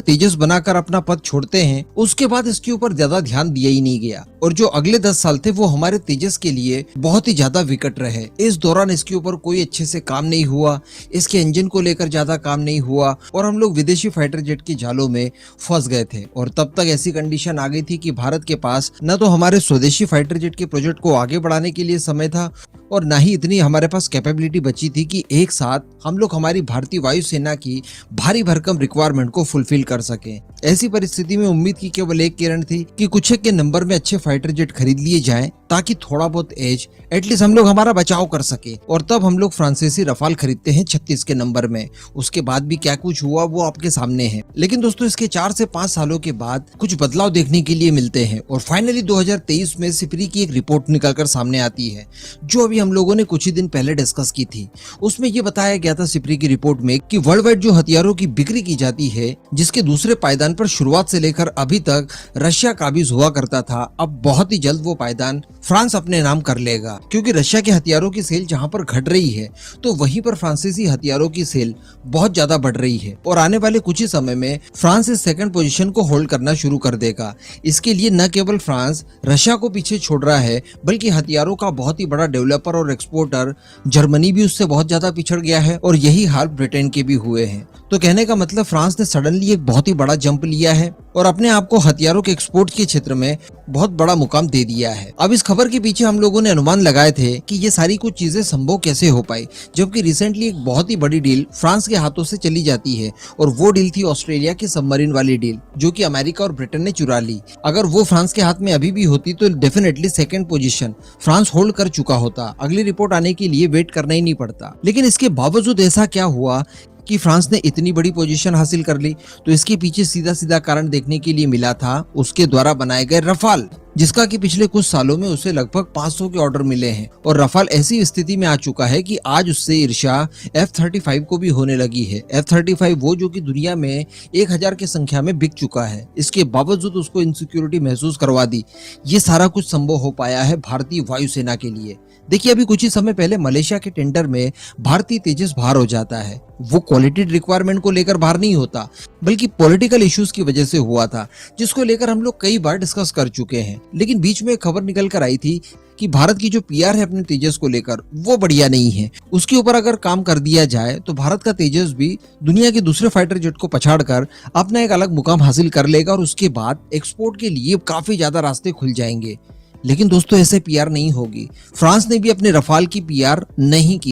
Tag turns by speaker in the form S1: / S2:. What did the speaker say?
S1: तेजस बनाकर अपना पद छोड़ते हैं, उसके बाद इसके ऊपर ज्यादा ध्यान दिया ही नहीं गया और जो अगले 10 साल थे वो हमारे तेजस के लिए बहुत ही ज्यादा विकट रहे। इस दौरान इसके ऊपर कोई अच्छे से काम नहीं हुआ, इसके इंजन को लेकर ज्यादा काम नहीं हुआ और हम लोग विदेशी फाइटर जेट के जालों में फंस गए थे। और तब तक ऐसी कंडीशन आ गई थी कि भारत के पास न तो हमारे स्वदेशी फाइटर जेट के प्रोजेक्ट को आगे बढ़ाने के लिए समय था और ना ही इतनी हमारे पास कैपेबिलिटी बची थी कि एक साथ हम लोग हमारी भारतीय वायुसेना की भारी भरकम रिक्वायरमेंट को फुलफिल कर सकें। ऐसी परिस्थिति में उम्मीद की केवल एक किरण थी कि कुछ के नंबर में अच्छे फाइटर जेट खरीद लिए जाएं ताकि थोड़ा बहुत एज एटलीस्ट हम लोग हमारा बचाव कर सके। और तब हम लोग फ्रांसीसी रफाल खरीदते हैं 36 के नंबर में। उसके बाद भी क्या कुछ हुआ वो आपके सामने है। लेकिन दोस्तों इसके 4 से 5 सालों के बाद कुछ बदलाव देखने के लिए मिलते हैं और फाइनली 2023 में सिपरी की एक रिपोर्ट निकलकर सामने आती है जो अभी हम लोगों ने कुछ ही दिन पहले डिस्कस की थी। उसमें ये बताया गया था सिपरी की रिपोर्ट में कि वर्ल्ड वाइड जो हथियारों की बिक्री की जाती है, जिसके दूसरे पायदान पर शुरुआत से लेकर अभी तक रशिया काबिज हुआ करता था, अब बहुत ही जल्द वो पायदान फ्रांस अपने नाम कर लेगा। क्योंकि रशिया के हथियारों की सेल जहां पर घट रही है तो वहीं पर फ्रांसीसी हथियारों की सेल बहुत ज्यादा बढ़ रही है और आने वाले कुछ ही समय में फ्रांस इस सेकंड पोजीशन को होल्ड करना शुरू कर देगा। इसके लिए न केवल फ्रांस रशिया को पीछे छोड़ रहा है बल्कि हथियारों का बहुत ही बड़ा डेवलपर और एक्सपोर्टर जर्मनी भी उससे बहुत ज्यादा पिछड़ गया है और यही हाल ब्रिटेन के भी हुए हैं। तो कहने का मतलब फ्रांस ने सडनली एक बहुत ही बड़ा जंप लिया है और अपने आप को हथियारों के एक्सपोर्ट के क्षेत्र में बहुत बड़ा मुकाम दे दिया है। अब इस खबर के पीछे हम लोगों ने अनुमान लगाए थे कि ये सारी कुछ चीजें संभव कैसे हो पाई, जबकि रिसेंटली एक बहुत ही बड़ी डील फ्रांस के हाथों से चली जाती है और वो डील थी ऑस्ट्रेलिया की सबमरीन वाली डील जो कि अमेरिका और ब्रिटेन ने चुरा ली। अगर वो फ्रांस के हाथ में अभी भी होती तो definitely second position France hold कर चुका होता, अगली रिपोर्ट आने के लिए वेट करना ही नहीं पड़ता। लेकिन इसके बावजूद ऐसा क्या हुआ कि फ्रांस ने इतनी बड़ी पोजीशन हासिल कर ली? तो इसके पीछे सीधा सीधा कारण देखने के लिए मिला था उसके द्वारा बनाए गए रफाल, जिसका कि पिछले कुछ सालों में उसे लगभग 500 के ऑर्डर मिले हैं और रफाल ऐसी स्थिति में आ चुका है कि आज उससे ईर्ष्या F-35 को भी होने लगी है। F-35 वो जो कि दुनिया में 1000 की संख्या में बिक चुका है, इसके बावजूद उसको इनसिक्योरिटी महसूस करवा दी। ये सारा कुछ संभव हो पाया है भारतीय वायुसेना के लिए। देखिए अभी कुछ ही समय पहले मलेशिया के टेंडर में भारतीय तेजस बाहर हो जाता है। वो क्वालिटी रिक्वायरमेंट को लेकर बाहर नहीं होता बल्कि पॉलिटिकल इश्यूज की वजह से हुआ था, जिसको लेकर हम लोग कई बार डिस्कस कर चुके हैं। लेकिन बीच में एक खबर निकल कर आई थी कि भारत की जो पीआर है अपने तेजस को लेकर वो बढ़िया नहीं है। उसके ऊपर अगर काम कर दिया जाए तो भारत का तेजस भी दुनिया के दूसरे फाइटर जेट को पछाड़कर अपना एक अलग मुकाम हासिल कर लेगा और उसके बाद एक्सपोर्ट के लिए काफी ज्यादा रास्ते खुल जाएंगे। लेकिन दोस्तों ऐसे पीआर नहीं होगी। फ्रांस ने भी अपने रफाल की पीआर नहीं की।